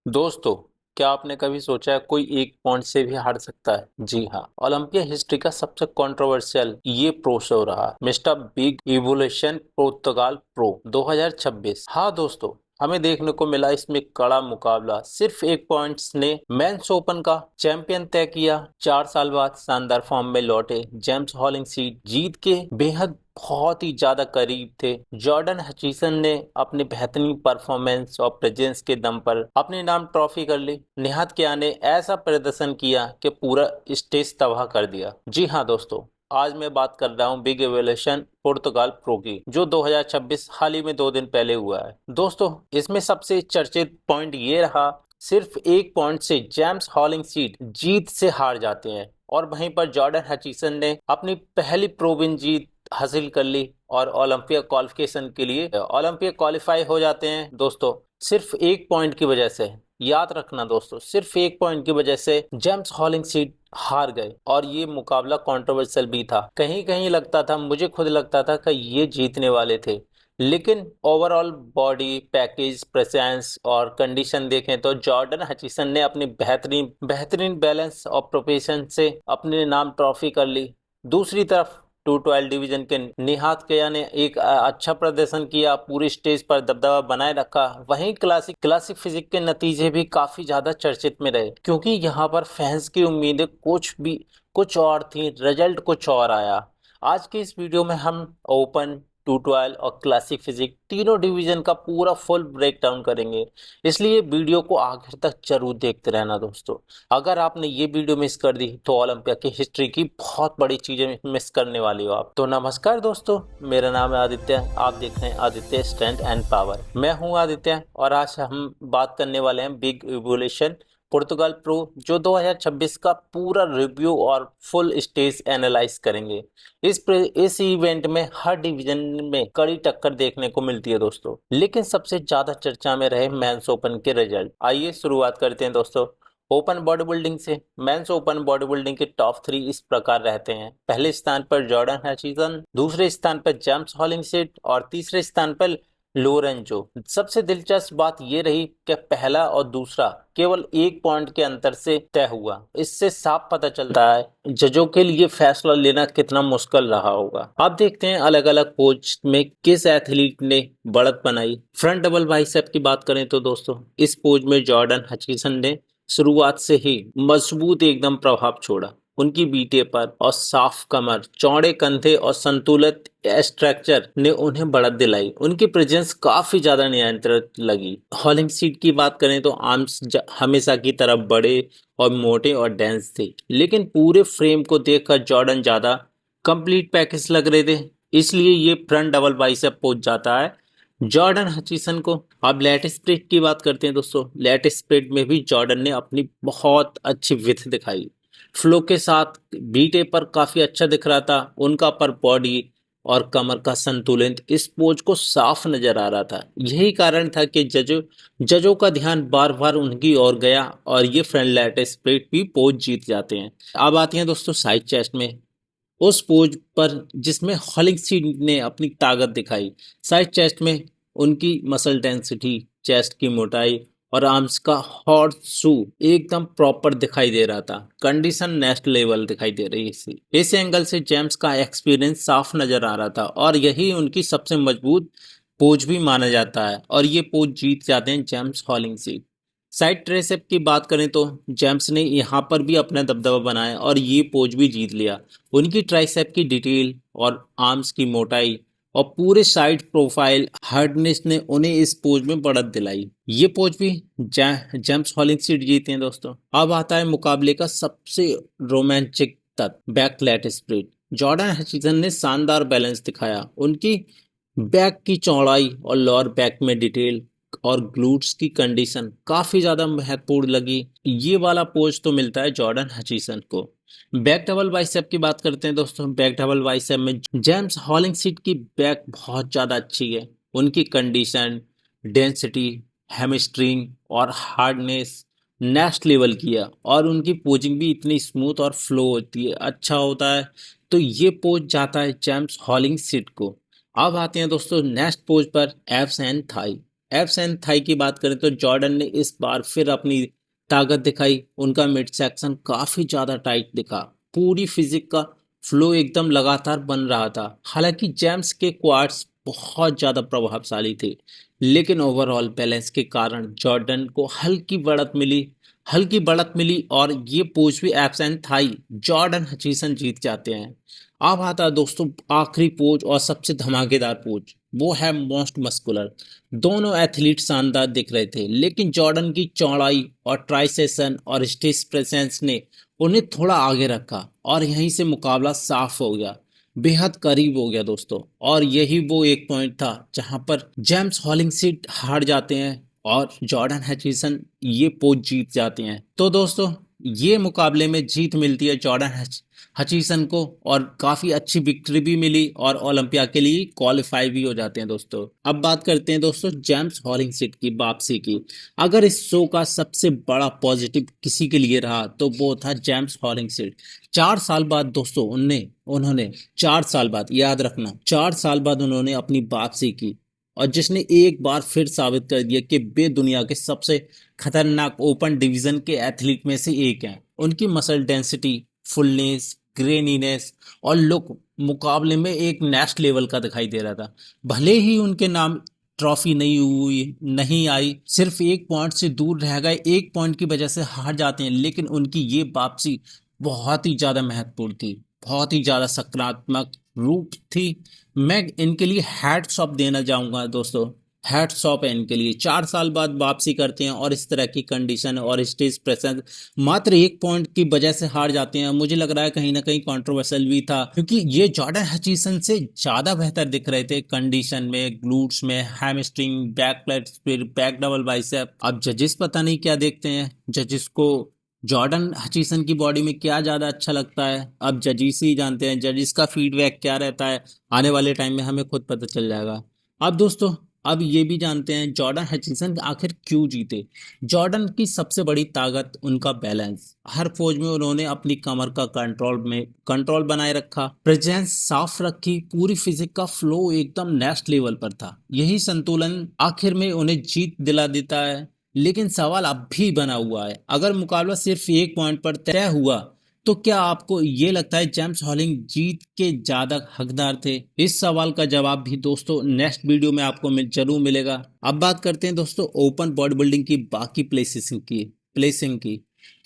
दोस्तों, क्या आपने कभी सोचा है कोई एक पॉइंट से भी हार सकता है? जी हाँ, ओलंपिया हिस्ट्री का सबसे कंट्रोवर्शियल ये प्रो शो रहा, मिस्टर बिग इवोल्यूशन पुर्तगाल प्रो 2026। हाँ दोस्तों, हमें देखने को मिला इसमें कड़ा मुकाबला। सिर्फ एक पॉइंट्स ने मेंस ओपन का चैंपियन तय किया। 4 साल बाद शानदार फॉर्म में लौटे जेम्स हॉलिंगसीड जीत के बेहद बहुत ही ज्यादा करीब थे। जॉर्डन हचिसन ने अपनी बेहतरीन परफॉर्मेंस और प्रेजेंस के दम पर अपने नाम ट्रॉफी कर ली। निहत किया ने ऐसा प्रदर्शन किया कि पूरा स्टेज तबाह कर दिया। जी हाँ दोस्तों, आज मैं बात कर रहा हूँ बिग एवोल्यूशन पुर्तगाल प्रो की, जो 2026 हाल ही में 2 दिन पहले हुआ है। दोस्तों, इसमें सबसे चर्चित पॉइंट ये रहा, सिर्फ एक पॉइंट से जेम्स हॉलिंगसीड जीत से हार जाते हैं और वहीं पर जॉर्डन हचिसन ने अपनी पहली प्रो विन जीत हासिल कर ली और ओलंपिया क्वालिफिकेशन के लिए ओलंपिया क्वालिफाई हो जाते हैं। दोस्तों, सिर्फ एक पॉइंट की वजह से, याद रखना दोस्तों, सिर्फ एक पॉइंट की वजह से जेम्स हॉलिंगसीड हार गए और ये मुकाबला कंट्रोवर्शियल भी था। कहीं कहीं लगता था, मुझे खुद लगता था कि ये जीतने वाले थे, लेकिन ओवरऑल बॉडी पैकेज प्रेजेंस और कंडीशन देखें तो जॉर्डन हचिसन ने अपनी बेहतरीन बेहतरीन बैलेंस और प्रोफेशन से अपने नाम ट्रॉफी कर ली। दूसरी तरफ 212 डिवीजन के निहात कया ने एक अच्छा प्रदर्शन किया, पूरी स्टेज पर दबदबा बनाए रखा। वहीं क्लासिक क्लासिक फिजिक के नतीजे भी काफी ज्यादा चर्चित में रहे, क्योंकि यहाँ पर फैंस की उम्मीदें कुछ और थी, रिजल्ट कुछ और आया। आज की इस वीडियो में हम ओपन 212 और क्लासिक फिजिक तीनों डिवीजन का पूरा फुल ब्रेक डाउन करेंगे, इसलिए वीडियो को आखिर तक जरूर देखते रहना दोस्तों। अगर आपने ये वीडियो मिस कर दी तो ओलंपिया की हिस्ट्री की बहुत बड़ी चीजें मिस करने वाली हो आप। तो नमस्कार दोस्तों, मेरा नाम है आदित्य, आप देख रहे हैं आदित्य स्ट्रेंथ एंड पावर। मैं हूं आदित्य और आज हम बात करने वाले हैं बिग इवोल्यूशन पुर्तगाल प्रो, जो 2026 का पूरा रिव्यू और फुल स्टेज एनालाइज करेंगे। इस इवेंट में हर डिवीजन में कड़ी टक्कर देखने को मिलती है दोस्तों, लेकिन सबसे ज्यादा चर्चा में रहे मेंस ओपन के रिजल्ट। आइए शुरुआत करते हैं दोस्तों ओपन बॉडी बिल्डिंग से। मेंस ओपन बॉडी बिल्डिंग के टॉप 3 इस प्रकार रहते हैं। पहले स्थान पर जॉर्डन हचिसन, दूसरे स्थान पर जेम्स हॉलिंगसीड और तीसरे स्थान पर लोरेंजो। सबसे दिलचस्प बात यह रही कि पहला और दूसरा केवल एक पॉइंट के अंतर से तय हुआ। इससे साफ पता चलता है जजों के लिए फैसला लेना कितना मुश्किल रहा होगा। अब देखते हैं अलग अलग पोज में किस एथलीट ने बढ़त बनाई। फ्रंट डबल बाइसेप की बात करें तो दोस्तों, इस पोज में जॉर्डन हचिसन ने शुरुआत से ही मजबूत एकदम प्रभाव छोड़ा। उनकी बीटे पर और साफ कमर, चौड़े कंधे और संतुलित स्ट्रक्चर ने उन्हें बढ़त दिलाई। उनकी प्रेजेंस काफी ज्यादा नियंत्रित लगी। हॉलिंग सीट की बात करें तो आर्म्स हमेशा की तरह बड़े और मोटे और डेंस थे, लेकिन पूरे फ्रेम को देखकर जॉर्डन ज्यादा कंप्लीट पैकेज लग रहे थे, इसलिए ये फ्रंट डबल बाइसेप पहुंच जाता है जॉर्डन हचिसन को। अब लेट स्प्रेड की बात करते हैं दोस्तों। लेट स्प्रेड में भी जॉर्डन ने अपनी बहुत अच्छी विथ दिखाई। फ्लो के साथ बीटे पर काफी अच्छा दिख रहा था। उनका पर बॉडी और कमर का संतुलन इस पोज को साफ नजर आ रहा था। यही कारण था कि जजों का ध्यान बार बार उनकी ओर गया और ये फ्रंट लेट स्प्रेड भी पोज जीत जाते हैं। अब आते हैं दोस्तों साइड चेस्ट में, उस पोज पर जिसमें हॉलिंगसीड ने अपनी ताकत दिखाई। साइड चेस्ट में उनकी मसल डेंसिटी, चेस्ट की मोटाई और आर्म्स का हॉट शू एकदम प्रॉपर दिखाई दे रहा था। कंडीशन नेक्स्ट लेवल दिखाई दे रही थी। इस एंगल से जेम्स का एक्सपीरियंस साफ नजर आ रहा था और यही उनकी सबसे मजबूत पोज भी माना जाता है और ये पोज जीत जाते हैं जेम्स हॉलिंगसीड। साइड ट्राइसेप की बात करें तो जेम्स ने यहाँ पर भी अपना दबदबा बनाया और ये पोज भी जीत लिया। उनकी ट्राइसेप की डिटेल और आर्म्स की मोटाई और पूरे साइड प्रोफाइल हार्डनेस ने उन्हें इस पोज में बढ़त दिलाई। ये पोज भी जेम्स हॉलिंगसीड जीते हैं दोस्तों। अब आता है मुकाबले का सबसे रोमांचक तत्व, back lat spread. Jordan Hutchison ने शानदार बैलेंस दिखाया। उनकी बैक की चौड़ाई और लोअर बैक में डिटेल और ग्लूट्स की कंडीशन काफी ज्यादा महत्वपूर्ण लगी। ये वाला पोज तो मिलता है जॉर्डन हचिसन को। बैक डबल बाइसेप की बात करते हैं दोस्तों। बैक डबल बाइसेप में जेम्स हॉलिंगसीड की बैक बहुत ज्यादा अच्छी है। उनकी कंडीशन, डेंसिटी, हैमस्ट्रिंग और हार्डनेस नेक्स्ट लेवल किया और उनकी पोजिंग भी इतनी स्मूथ और फ्लो होती है, अच्छा होता है। तो ये पोज जाता है जेम्स हॉलिंगसीड को। अब आते हैं दोस्तों नेक्स्ट पोज पर, abs and thigh. Abs and thigh की बात करें तो जॉर्डन ने इस बार फिर अपनी ताकत दिखाई। उनका मिड सेक्शन काफी ज्यादा टाइट दिखा, पूरी फिजिक का फ्लो एकदम लगातार बन रहा था। हालांकि जेम्स के क्वाड्स बहुत ज्यादा प्रभावशाली थे, लेकिन ओवरऑल बैलेंस के कारण जॉर्डन को हल्की बढ़त मिली और ये पोज भी एब्स एंड थाई जॉर्डन हचीसन जीत जाते हैं। अब आता है दोस्तों आखिरी पोज और सबसे धमाकेदार पोज, वो है मोस्ट मस्कुलर। दोनों एथलीट शानदार दिख रहे थे, लेकिन जॉर्डन की चौड़ाई और ट्राइसेशन और स्टेज प्रेजेंस ने उन्हें थोड़ा आगे रखा और यहीं से मुकाबला साफ हो गया, बेहद करीब हो गया दोस्तों। और यही वो एक पॉइंट था जहां पर जेम्स हॉलिंगसीड हार जाते हैं और जॉर्डन हचिसन ये पोज जीत जाते हैं। तो दोस्तों ये मुकाबले में जीत मिलती है जॉर्डन हचिसन को और काफी अच्छी विक्ट्री भी मिली और ओलंपिया के लिए क्वालिफाई भी हो जाते हैं दोस्तों। अब बात करते हैं दोस्तों जेम्स हॉलिंगसीड की वापसी की। अगर इस शो का सबसे बड़ा पॉजिटिव किसी के लिए रहा तो वो था जेम्स हॉलिंगसीड। 4 साल बाद दोस्तों उन्होंने 4 साल बाद, याद रखना 4 साल बाद उन्होंने अपनी वापसी की और जिसने एक बार फिर साबित कर दिया कि वे दुनिया के सबसे खतरनाक ओपन डिवीजन के एथलीट में से एक हैं। उनकी मसल डेंसिटी, फुलनेस, ग्रेनीनेस और लुक मुकाबले में एक नेक्स्ट लेवल का दिखाई दे रहा था। भले ही उनके नाम ट्रॉफी नहीं आई, सिर्फ एक पॉइंट से दूर रह गए, एक पॉइंट की वजह से हार जाते हैं, लेकिन उनकी ये वापसी बहुत ही ज्यादा महत्वपूर्ण थी, बहुत ही ज्यादा सकारात्मक रूप थी। मैं इनके लिए हैट्स ऑफ देना चाहूंगा दोस्तों, हैट्स ऑफ है इनके लिए। 4 साल बाद वापसी करते हैं और इस तरह की कंडीशन और स्टेज प्रेजेंस, मात्र एक पॉइंट की वजह से हार जाते हैं। मुझे लग रहा है कहीं ना कहीं कंट्रोवर्शियल भी था, क्योंकि ये जॉर्डन हचिसन से ज्यादा बेहतर दिख रहे थे कंडीशन में, ग्लूट्स में, hamstring, back plate, back double bicep. अब जजेस पता नहीं क्या देखते हैं, जजेस को जॉर्डन हचिसन की बॉडी में क्या ज्यादा अच्छा लगता है, अब जजेस ही जानते हैं जजेस का फीडबैक क्या रहता है। आने वाले टाइम में हमें खुद पता चल जाएगा। अब दोस्तों अब ये भी जानते हैं जॉर्डन हचिसन आखिर क्यों जीते। जॉर्डन की सबसे बड़ी ताकत उनका बैलेंस। हर फौज में उन्होंने अपनी कमर का कंट्रोल बनाए रखा, प्रेजेंस साफ रखी, पूरी फिजिक का फ्लो एकदम नेक्स्ट लेवल पर था। यही संतुलन आखिर में उन्हें जीत दिला देता है। लेकिन सवाल अब भी बना हुआ है, अगर मुकाबला सिर्फ एक पॉइंट पर तय हुआ तो क्या आपको ये लगता है जेम्स हॉलिंग जीत के ज्यादा हकदार थे? इस सवाल का जवाब भी दोस्तों नेक्स्ट वीडियो में आपको जरूर मिलेगा। अब बात करते हैं दोस्तों ओपन बॉडी बिल्डिंग की बाकी प्लेसिंग की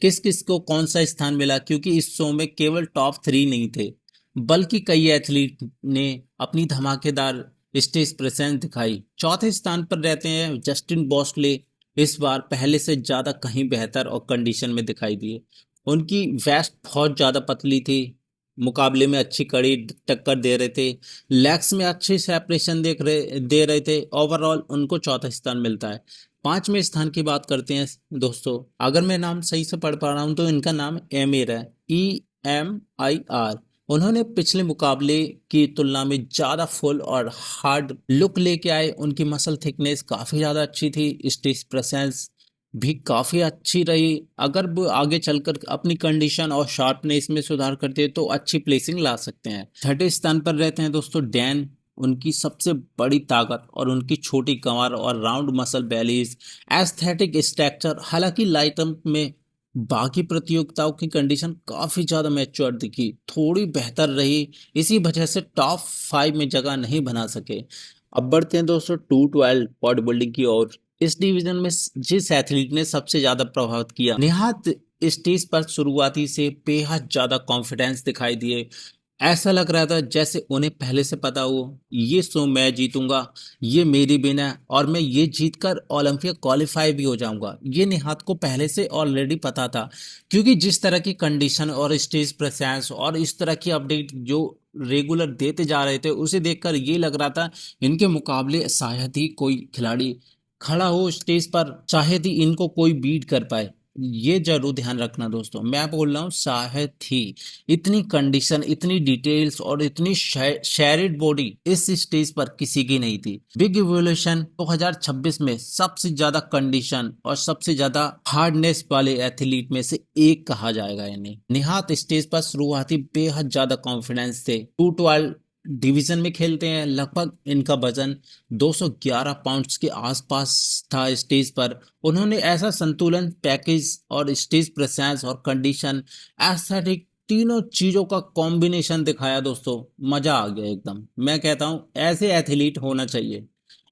किस किस को कौन सा स्थान मिला, क्योंकि इस शो में केवल टॉप 3 नहीं थे, बल्कि कई एथलीट ने अपनी धमाकेदार स्टेज प्रेजेंस दिखाई। चौथे स्थान पर रहते हैं जस्टिन बॉस्ले, इस बार पहले से ज्यादा कहीं बेहतर और कंडीशन में दिखाई दिए। उनकी वेस्ट बहुत ज्यादा पतली थी, मुकाबले में अच्छी कड़ी टक्कर दे रहे थे, लेग्स में अच्छी सेपरेशन दे रहे थे। ओवरऑल उनको चौथा स्थान मिलता है। 5वें स्थान की बात करते हैं दोस्तों, अगर मैं नाम सही से पढ़ पा रहा हूं तो इनका नाम एमिर है, EMIR। उन्होंने पिछले मुकाबले की तुलना में ज्यादा फुल और हार्ड लुक लेके आए। उनकी मसल थिकनेस काफी ज्यादा अच्छी थी, स्टेज प्रेजेंस भी काफी अच्छी रही। अगर वो आगे चलकर अपनी कंडीशन और शार्पनेस में सुधार करते हैं तो अच्छी प्लेसिंग ला सकते हैं। 3 स्थान पर रहते हैं दोस्तों डैन। उनकी सबसे बड़ी ताकत और उनकी छोटी कमर और राउंड मसल बेलीज, एस्थेटिक स्ट्रक्चर, हालांकि लाइटम में बाकी प्रतियोगिताओं की कंडीशन काफी ज्यादा मैच्योर दिखी, थोड़ी बेहतर रही, इसी वजह से टॉप 5 में जगह नहीं बना सके। अब बढ़ते हैं दोस्तों 212 बॉडी बिल्डिंग की ओर। इस डिवीजन में जिस एथलीट ने सबसे ज्यादा प्रभावित किया, निहात स्टेज पर शुरुआती से बेहद ज्यादा कॉन्फिडेंस दिखाई दिए। ऐसा लग रहा था जैसे उन्हें पहले से पता हो ये शो मैं जीतूंगा, ये मेरी बिन है और मैं ये जीतकर ओलंपिया क्वालिफाई भी हो जाऊंगा। ये निहात को पहले से ऑलरेडी पता था, क्योंकि जिस तरह की कंडीशन और स्टेज प्रेजेंस और इस तरह की अपडेट जो रेगुलर देते जा रहे थे, उसे देखकर ये लग रहा था इनके मुकाबले शायद ही कोई खिलाड़ी खड़ा हो स्टेज पर, शायद ही इनको कोई बीट कर पाए। ये जरूर ध्यान रखना दोस्तों, मैं बोल रहा हूँ शायद ही। इतनी कंडीशन, इतनी डिटेल्स और इतनी शेरिड बॉडी इस स्टेज पर किसी की नहीं थी। बिग इवोल्यूशन 2026 में सबसे ज्यादा कंडीशन और सबसे ज्यादा हार्डनेस वाले एथलीट में से एक कहा जाएगा इन्हें। निहात स्टेज पर शुरुआती बेहद ज्यादा कॉन्फिडेंस थे। 212 डिवीजन में खेलते हैं। लगभग इनका वजन 211 पाउंड्स के आसपास था स्टेज पर। उन्होंने ऐसा संतुलन, पैकेज और स्टेज प्रेजेंस और कंडीशन, एस्थेटिक, तीनों चीजों का कॉम्बिनेशन दिखाया दोस्तों। मजा आ गया एकदम। मैं कहता हूँ ऐसे एथलीट होना चाहिए।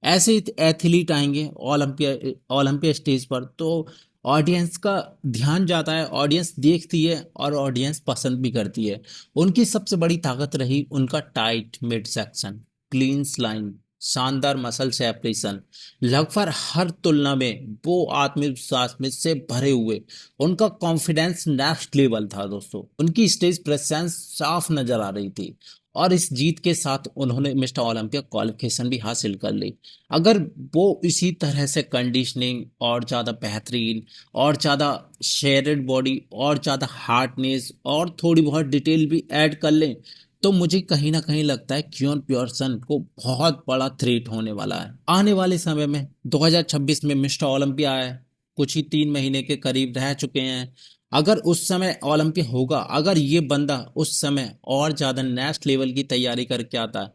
ऐसे एथलीट आएंगे ओलंपिया ओलंपिया स्टेज पर तो ऑडियंस का ध्यान जाता है, ऑडियंस देखती है और ऑडियंस पसंद भी करती है। उनकी सबसे बड़ी ताकत रही उनका tight mid section, clean line, शानदार मसल सेपरेशन। लगभग हर तुलना में वो आत्मविश्वास में से भरे हुए, उनका कॉन्फिडेंस नेक्स्ट लेवल था दोस्तों। उनकी स्टेज प्रेजेंस साफ नजर आ रही थी और इस जीत के साथ उन्होंने मिस्टर ओलंपिया क्वालिफिकेशन भी हासिल कर ली। अगर वो इसी तरह से कंडीशनिंग और ज़्यादा बेहतरीन और ज़्यादा शेयर्ड बॉडी और ज़्यादा हार्डनेस और थोड़ी बहुत डिटेल भी ऐड कर लें तो मुझे कहीं ना कहीं लगता है क्योन पियर्सन को बहुत बड़ा थ्रेट होने वाला है आने वाले समय में। 2026 में मिस्टर ओलंपिया है, कुछ ही 3 महीने के करीब रह चुके हैं। अगर उस समय ओलंपिया होगा, अगर ये बंदा उस समय और ज्यादा नेक्स्ट लेवल की तैयारी करके आता है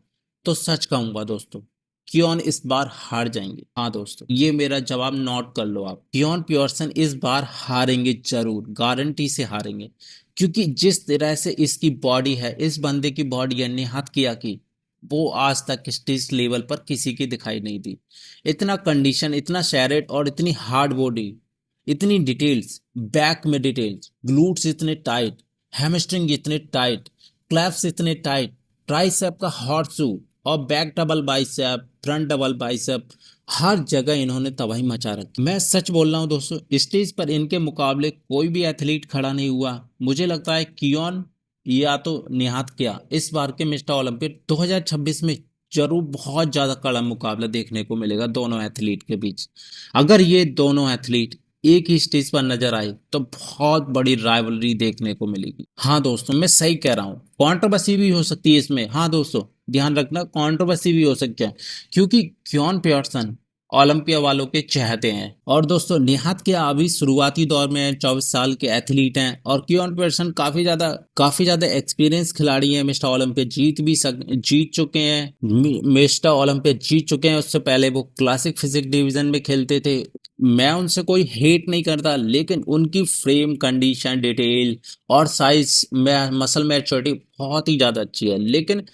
तो सच कहूंगा दोस्तों, कियोन इस बार हार जाएंगे। हाँ दोस्तों, ये मेरा जवाब नोट कर लो आप। कियोन पियर्सन इस बार हारेंगे जरूर, गारंटी से हारेंगे। क्योंकि जिस तरह से इसकी बॉडी है, इस बंदे की बॉडी है निहात किया की, वो आज तक स्टेज लेवल पर किसी की दिखाई नहीं दी। इतना कंडीशन, इतना शैरेट और इतनी हार्ड बॉडी, इतनी डिटेल्स, बैक में डिटेल्स, ग्लूट्स इतने टाइट, हैमस्ट्रिंग इतने टाइट, क्लैप्स इतने टाइट, ट्राइसेप का हॉट शू और back double bicep, front double bicep, हर जगह इन्होंने तबाही मचा रखी। मैं सच बोल रहा हूँ दोस्तों, स्टेज पर इनके मुकाबले कोई भी एथलीट खड़ा नहीं हुआ। मुझे लगता है कियोन या तो निहात किया इस बार के मिस्टर ओलंपिक 2026 में जरूर बहुत ज्यादा कड़ा मुकाबला देखने को मिलेगा दोनों एथलीट के बीच। अगर ये दोनों एथलीट एक ही स्टेज पर नजर आए तो बहुत बड़ी राइवलरी देखने को मिलेगी। हाँ दोस्तों, मैं सही कह रहा हूँ, कंट्रोवर्सी भी हो सकती है इसमें। हाँ दोस्तों, ध्यान रखना, कंट्रोवर्सी भी हो सकती है क्योंकि क्योन पियर्सन ओलंपिया वालों के चाहते हैं। और दोस्तों, निहात के अभी शुरुआती दौर में 24 साल के एथलीट हैं और कियोन पियर्सन काफी ज्यादा एक्सपीरियंस खिलाड़ी हैं। मिस्टर ओलंपिया जीत चुके हैं, मिस्टर ओलंपिया जीत चुके हैं। उससे पहले वो क्लासिक फिजिक डिवीजन में खेलते थे। मैं उनसे कोई हेट नहीं करता, लेकिन उनकी फ्रेम कंडीशन, डिटेल और साइज में मसल मैच्योरिटी बहुत ही ज्यादा अच्छी है। लेकिन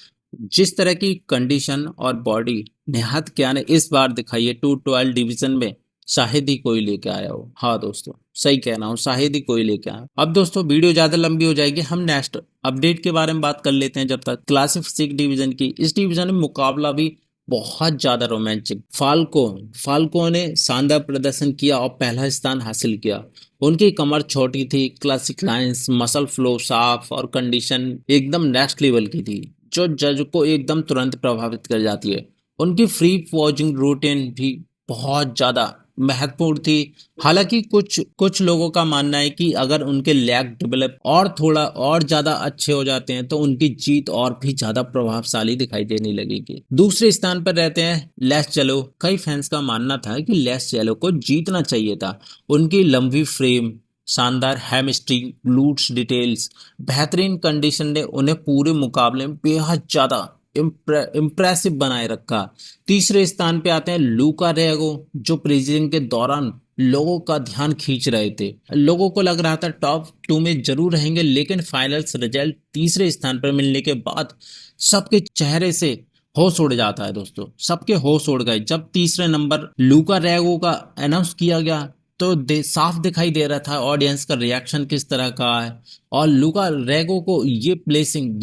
जिस तरह की कंडीशन और बॉडी निहात क्या ने इस बार दिखाई है 212 डिवीजन में, शायद ही कोई लेके आया हो। हाँ दोस्तों, सही कह रहा हूँ, शायद ही कोई लेके आया। अब दोस्तों, वीडियो ज्यादा लंबी हो जाएगी, हम नेक्स्ट अपडेट के बारे में बात कर लेते हैं। जब तक क्लासिक फिजिक डिवीजन की, इस डिवीजन में मुकाबला भी बहुत ज्यादा रोमांचक। फाल्को ने शानदार प्रदर्शन किया और पहला स्थान हासिल किया। उनकी कमर छोटी थी, क्लासिक लाइंस, मसल फ्लो साफ और कंडीशन एकदम नेक्स्ट लेवल की थी जो जज को एकदम तुरंत प्रभावित कर जाती है। उनकी फ्री पोजिंग रूटीन भी बहुत ज्यादा महत्वपूर्ण थी। हालांकि कुछ कुछ लोगों का मानना है कि अगर उनके लेग डेवलप और थोड़ा और ज्यादा अच्छे हो जाते हैं तो उनकी जीत और भी ज्यादा प्रभावशाली दिखाई देने लगेगी। दूसरे स्थान पर रहते हैं लेस चेलो। कई फैंस का मानना था कि लेस चेलो को जीतना चाहिए था। उनकी लंबी फ्रेम, शानदार हैमस्ट्रिंग, ग्लूट्स डिटेल्स, बेहतरीन कंडीशन ने उन्हें पूरे मुकाबले में बेहद ज्यादा इम्प्रेसिव बनाए रखा। तीसरे स्थान पे आते हैं लूका रेगो, जो प्रीसीजन के दौरान लोगों का ध्यान खींच रहे थे। लोगों को लग रहा था टॉप 2 में जरूर रहेंगे, लेकिन फाइनल्स रिजल्ट तीसरे स्थान पर मिलने के बाद सबके चेहरे से होश उड़ जाता है दोस्तों। सबके होश उड़ गए जब तीसरे नंबर लूका रेगो का अनाउंस किया गया तो साफ दिखाई दे रहा था ऑडियंस का रिएक्शन किस तरह का है और लूका रेगो को ये प्लेसिंग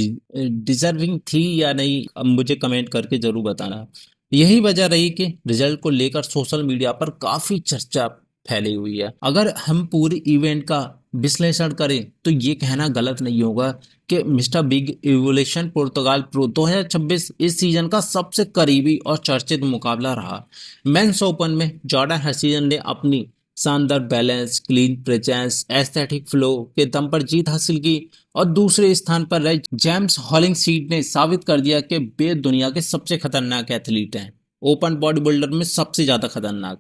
डिजर्विंग थी या नहीं। अब मुझे कमेंट करके जरूर बताना। यही वजह रही कि रिजल्ट को लेकर सोशल मीडिया पर काफी चर्चा फैली हुई है। अगर हम पूरे इवेंट का विश्लेषण करें तो ये कहना गलत नहीं होगा कि मिस्टर बिग इवोल्यूशन पुर्तगाल प्रो 2026 इस सीजन का सबसे करीबी और चर्चित मुकाबला रहा। मेंस ओपन में जॉर्डन हर्सिजन ने अपनी शानदार balance, clean presence, aesthetic flow के दम पर जीत हासिल की और दूसरे स्थान पर रहे जेम्स हॉलिंगसीड ने साबित कर दिया कि वे दुनिया के सबसे खतरनाक एथलीट हैं, ओपन बॉडी बिल्डर में सबसे ज्यादा खतरनाक।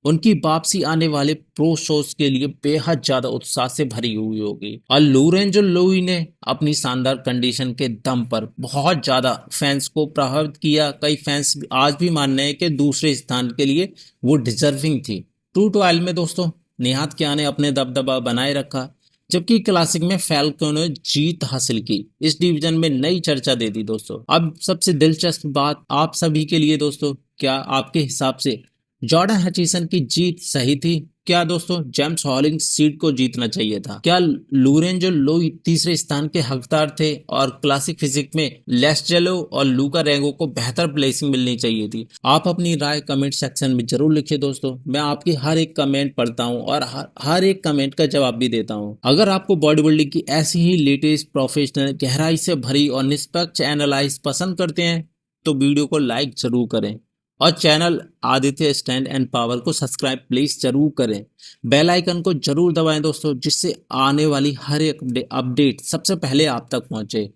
उनकी वापसी आने वाले प्रो शोज के लिए बेहद ज्यादा उत्साह से भरी हुई होगी। और लोरेंजो लोई ने अपनी शानदार कंडीशन के दम पर बहुत ज्यादा फैंस को प्रभावित किया। कई फैंस आज भी मान रहे हैं कि दूसरे स्थान के लिए वो डिजर्विंग थी। ट्रू टू ऑइल में दोस्तों निहात किया ने अपने दबदबा बनाए रखा, जबकि क्लासिक में फैल्को ने जीत हासिल की, इस डिवीजन में नई चर्चा दे दी दोस्तों। अब सबसे दिलचस्प बात आप सभी के लिए दोस्तों, क्या आपके हिसाब से जॉर्डन हचिसन की जीत सही थी? क्या दोस्तों जेम्स हॉलिंग सीट को जीतना चाहिए था? क्या लोरेंजो लोई तीसरे स्थान के हकदार थे और क्लासिक फिजिक में लेस्टेलो और लूका रेंगो को बेहतर प्लेसिंग मिलनी चाहिए थी? आप अपनी राय कमेंट सेक्शन में जरूर लिखिए दोस्तों। मैं आपकी हर एक कमेंट पढ़ता हूं और हर एक कमेंट का जवाब भी देता हूं। अगर आपको बॉडी बिल्डिंग की ऐसी ही लेटेस्ट प्रोफेशनल गहराई से भरी और निष्पक्ष एनालाइज पसंद करते हैं तो वीडियो को लाइक जरूर करें और channel Aditya stand and power को सब्सक्राइब प्लीज जरूर करें। बेल आइकन को जरूर दबाएं दोस्तों, जिससे आने वाली हर एक अपडेट सबसे पहले आप तक पहुंचे।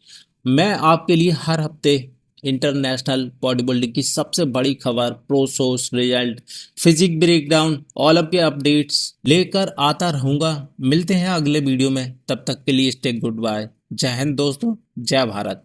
मैं आपके लिए हर हफ्ते इंटरनेशनल बॉडी बिल्डिंग की सबसे बड़ी खबर, pro shows result, physique breakdown, all up के अपडेट्स लेकर आता रहूंगा। मिलते हैं अगले वीडियो में, तब तक के लिए स्टे गुड बाय। जय हिंद दोस्तों, जय भारत।